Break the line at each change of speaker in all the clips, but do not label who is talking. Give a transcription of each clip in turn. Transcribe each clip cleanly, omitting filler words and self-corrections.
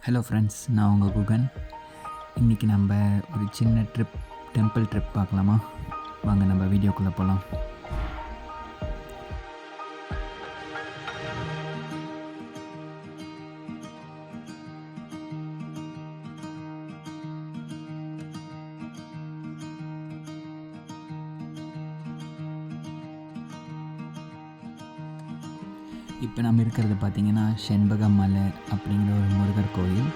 Hello friends, நான் உங்கள் குகன். இன்றைக்கி நம்ம ஒரு சின்ன டெம்பிள் ட்ரிப் பார்க்கலாமா? வாங்க நம்ம வீடியோக்குள்ளே போகலாம். இப்போ நம்ம இருக்கிறது பார்த்திங்கன்னா செண்பகமலை அப்படிங்கிற ஒரு முருகர் கோயில்.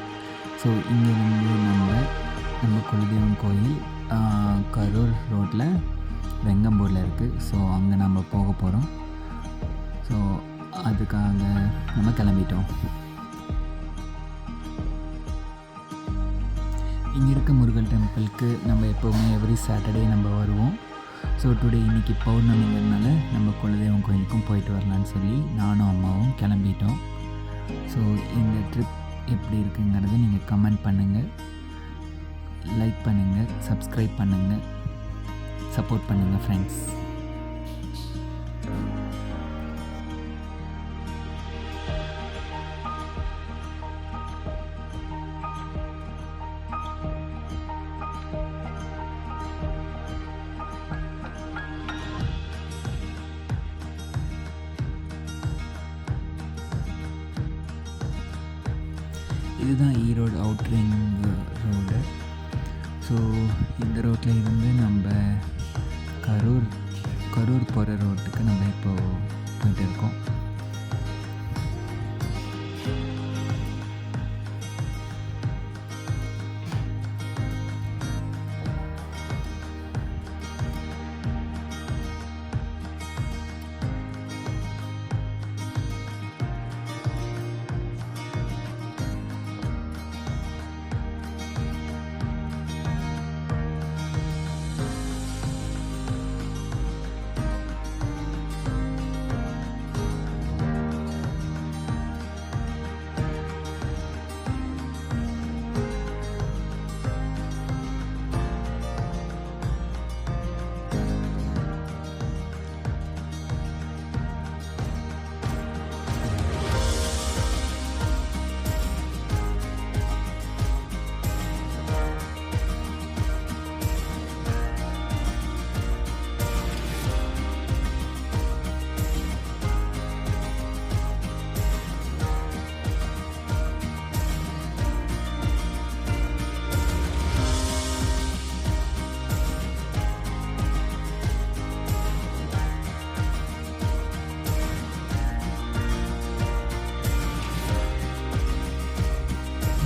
ஸோ இங்கே வந்து நம்ம குலதெய்வம் கோயில் கரூர் ரோட்டில் வெங்கம்பூரில் இருக்குது. ஸோ அங்கே நம்ம போக போகிறோம். ஸோ அதுக்காக நம்ம கிளம்பிட்டோம். இங்கே இருக்க முருகன் டெம்பிளுக்கு நம்ம எப்போவுமே எவ்ரி சாட்டர்டே நம்ம வருவோம். ஸோ டுடே இன்றைக்கி பௌர்ணமிங்கிறதுனால நம்ம குலதெய்வம் கோயிலுக்கும் போயிட்டு வரலான்னு சொல்லி நானும் அம்மாவும் கிளம்பிட்டோம். ஸோ இந்த ட்ரிப் எப்படி இருக்குங்கிறத நீங்கள் கமெண்ட் பண்ணுங்கள், லைக் பண்ணுங்கள், சப்ஸ்கிரைப் பண்ணுங்கள், சப்போர்ட் பண்ணுங்கள் ஃப்ரெண்ட்ஸ். இதுதான் ஈரோடு அவுட்ரிங் ரோடு. ஸோ இந்த ரோட்டில் இருந்து நம்ம கரூர் போகிற ரோட்டுக்கு நம்ம இப்போது போயிட்டு இருக்கோம்.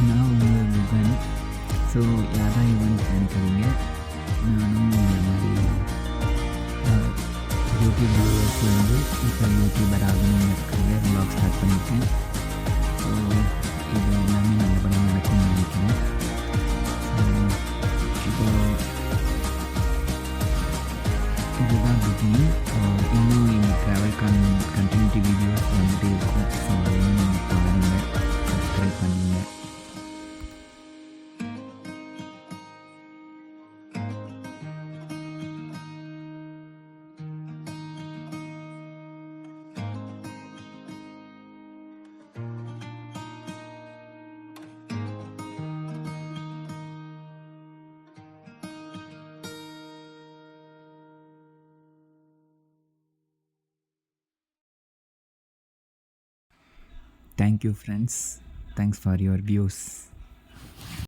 நான் உங்கள் குகன். ஸோ யாராக இவன்ட்டு நினைக்கிறீங்க, நானும் இந்த மாதிரி யூடியூப் வியூவர்ஸ் வந்து இப்போ யூடியூபர் ஆகணும்னு இருக்கிற வ்ளாக் ஸ்டார்ட் பண்ணியிருக்கேன். ஸோ இது எல்லாமே நல்லபடியாக நடக்கும்னு நினைக்கிறேன். இதுதான் பிகினிங். இன்னும் எங்கள் ட்ராவல் கண்டினியூட்டி வீடியோஸ் வந்துகிட்டே இருக்கும். ஸோ அதையும் நீங்கள் பாருங்க, சப்ஸ்கிரைப் பண்ணுங்கள். Thank you friends. Thanks for your views.